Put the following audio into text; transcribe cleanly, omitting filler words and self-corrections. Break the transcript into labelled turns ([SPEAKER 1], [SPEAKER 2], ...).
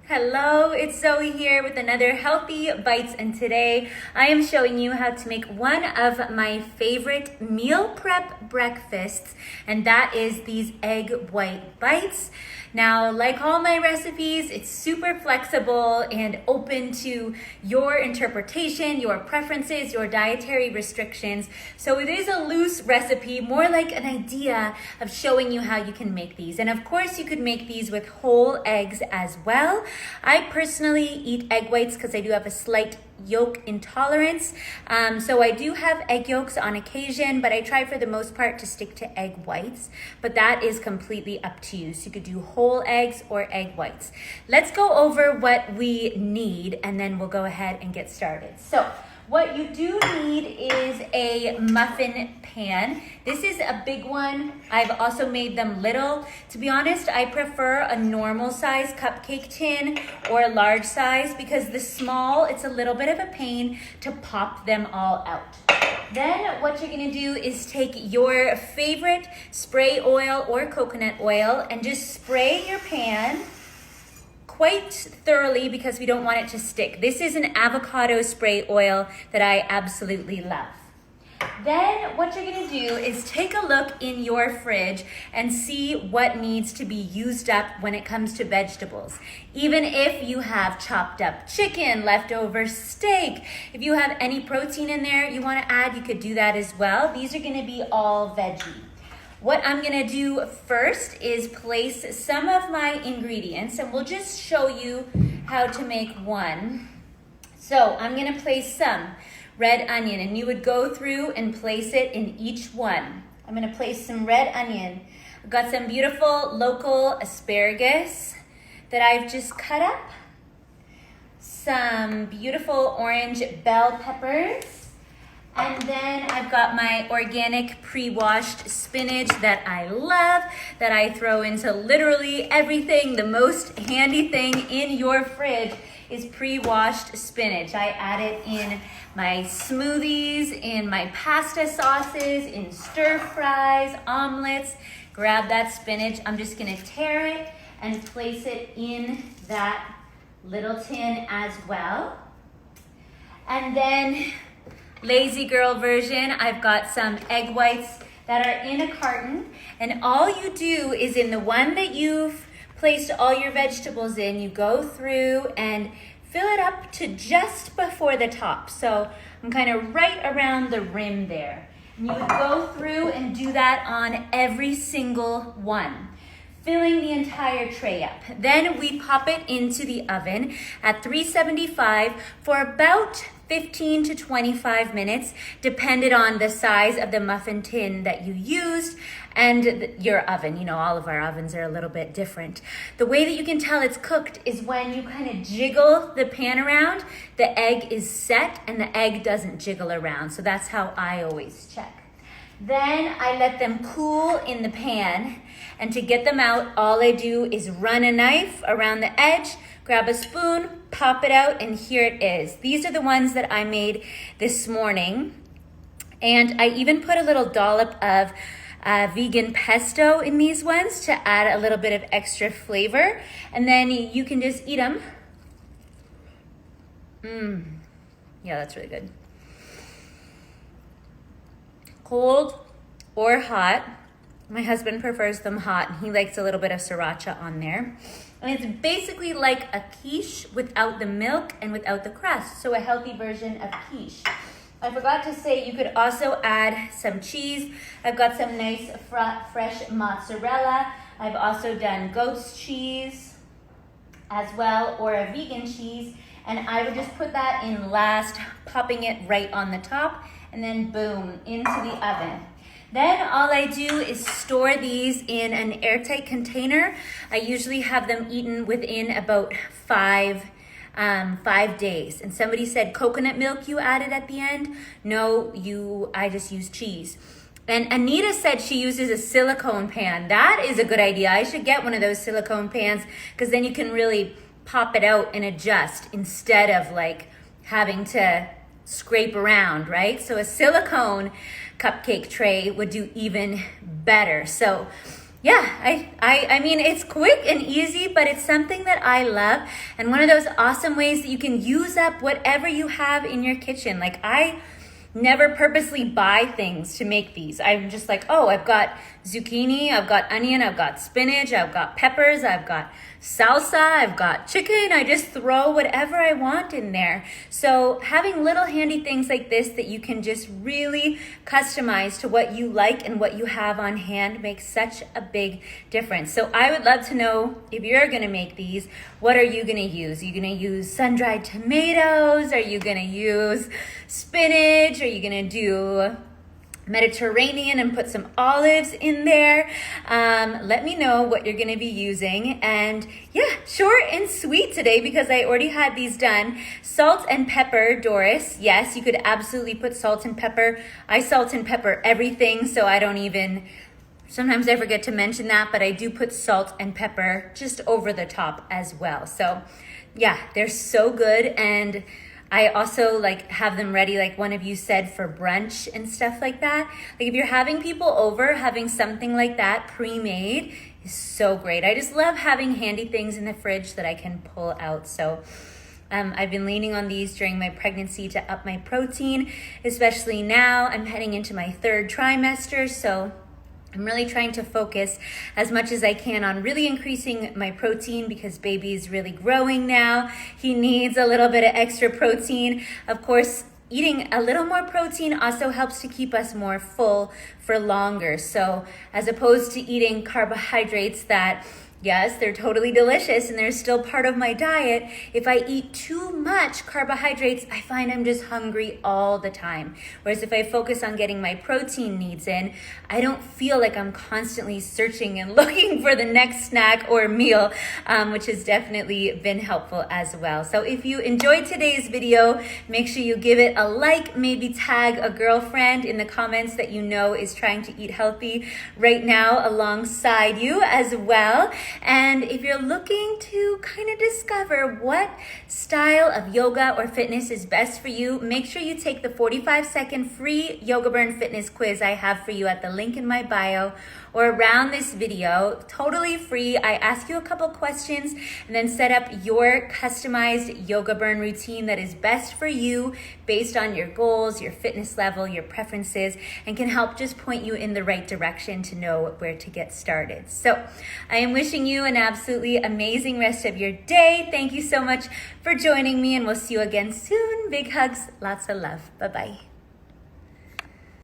[SPEAKER 1] Hello, it's Zoe here with another Healthy Bites, and today I am showing you how to make one of my favorite meal prep breakfasts, and that is these egg white bites. Now, like all my recipes, it's super flexible and open to your interpretation, your preferences, your dietary restrictions. So it is a loose recipe, more like an idea of showing you how you can make these. And of course, you could make these with whole eggs as well. I personally eat egg whites because I do have a slight yolk intolerance. So I do have egg yolks on occasion, but I try for the most part to stick to egg whites. But that is completely up to you. So you could do whole eggs or egg whites. Let's go over what we need and then we'll go ahead and get started. So what you do need is a muffin pan. This is a big one. I've also made them little. To be honest, I prefer a normal size cupcake tin or a large size because the small, it's a little bit of a pain to pop them all out. Then what you're gonna do is take your favorite spray oil or coconut oil and just spray your pan quite thoroughly because we don't want it to stick. This is an avocado spray oil that I absolutely love. Then what you're gonna do is take a look in your fridge and see what needs to be used up when it comes to vegetables. Even if you have chopped up chicken, leftover steak, if you have any protein in there you wanna add, you could do that as well. These are gonna be all veggie. What I'm gonna do first is place some of my ingredients, and we'll just show you how to make one. So I'm gonna place some red onion, and you would go through and place it in each one. I'm gonna place some red onion. I've got some beautiful local asparagus that I've just cut up, some beautiful orange bell peppers, and then I've got my organic pre-washed spinach that I love, that I throw into literally everything. The most handy thing in your fridge is pre-washed spinach. I add it in my smoothies, in my pasta sauces, in stir fries, omelets. Grab that spinach. I'm just gonna tear it and place it in that little tin as well. And then lazy girl version, I've got some egg whites that are in a carton, and all you do is in the one that you've placed all your vegetables in, you go through and fill it up to just before the top. So I'm kind of right around the rim there. And you would go through and do that on every single one, filling the entire tray up. Then we pop it into the oven at 375 for about 15 to 25 minutes, depended on the size of the muffin tin that you used and your oven. You know, all of our ovens are a little bit different. The way that you can tell it's cooked is when you kind of jiggle the pan around, the egg is set and the egg doesn't jiggle around. So that's how I always check. Then I let them cool in the pan, and to get them out, all I do is run a knife around the edge, grab a spoon, pop it out, and here it is. These are the ones that I made this morning. And I even put a little dollop of vegan pesto in these ones to add a little bit of extra flavor. And then you can just eat them. Yeah, that's really good. Cold or hot. My husband prefers them hot, and he likes a little bit of sriracha on there. And it's basically like a quiche without the milk and without the crust, so a healthy version of quiche. I forgot to say you could also add some cheese. I've got some nice fresh mozzarella. I've also done goat's cheese as well, or a vegan cheese, and I would just put that in last, popping it right on the top, and then boom, into the oven. Then all I do is store these in an airtight container. I usually have them eaten within about 5 days. And somebody said coconut milk you added at the end. No, I just use cheese. And Anita said she uses a silicone pan. That is a good idea. I should get one of those silicone pans because then you can really pop it out and adjust instead of like having to scrape around, right? So a silicone cupcake tray would do even better. So yeah, I mean, it's quick and easy, but it's something that I love. And one of those awesome ways that you can use up whatever you have in your kitchen. Like, I never purposely buy things to make these. I'm just like, oh, I've got zucchini, I've got onion, I've got spinach, I've got peppers, I've got salsa, I've got chicken. I just throw whatever I want in there. So having little handy things like this that you can just really customize to what you like and what you have on hand makes such a big difference. So I would love to know, if you're gonna make these, what are you gonna use? Are you gonna use sun-dried tomatoes? Are you gonna use spinach? Are you gonna do Mediterranean and put some olives in there? Let me know what you're gonna be using. And yeah, short and sweet today because I already had these done. Salt and pepper, Doris. Yes, you could absolutely put salt and pepper. I salt and pepper everything, so I don't even, sometimes I forget to mention that, but I do put salt and pepper just over the top as well. So yeah, they're so good. And I also like have them ready, like one of you said, for brunch and stuff like that. Like if you're having people over, having something like that pre-made is so great. I just love having handy things in the fridge that I can pull out. So I've been leaning on these during my pregnancy to up my protein, especially now I'm heading into my third trimester. So I'm really trying to focus as much as I can on really increasing my protein because baby's really growing now. He needs a little bit of extra protein. Of course, eating a little more protein also helps to keep us more full for longer. So as opposed to eating carbohydrates that, yes, they're totally delicious and they're still part of my diet, if I eat too much carbohydrates, I find I'm just hungry all the time. Whereas if I focus on getting my protein needs in, I don't feel like I'm constantly searching and looking for the next snack or meal, which has definitely been helpful as well. So if you enjoyed today's video, make sure you give it a like, maybe tag a girlfriend in the comments that you know is trying to eat healthy right now alongside you as well. And if you're looking to kind of discover what style of yoga or fitness is best for you, make sure you take the 45-second free Yoga Burn fitness quiz I have for you at the link in my bio or around this video. Totally free. I ask you a couple questions and then set up your customized Yoga Burn routine that is best for you based on your goals, your fitness level, your preferences, and can help just point you in the right direction to know where to get started. So I am wishing you an absolutely amazing rest of your day. Thank you so much for joining me, and we'll see you again soon. Big hugs, lots of love. Bye-bye.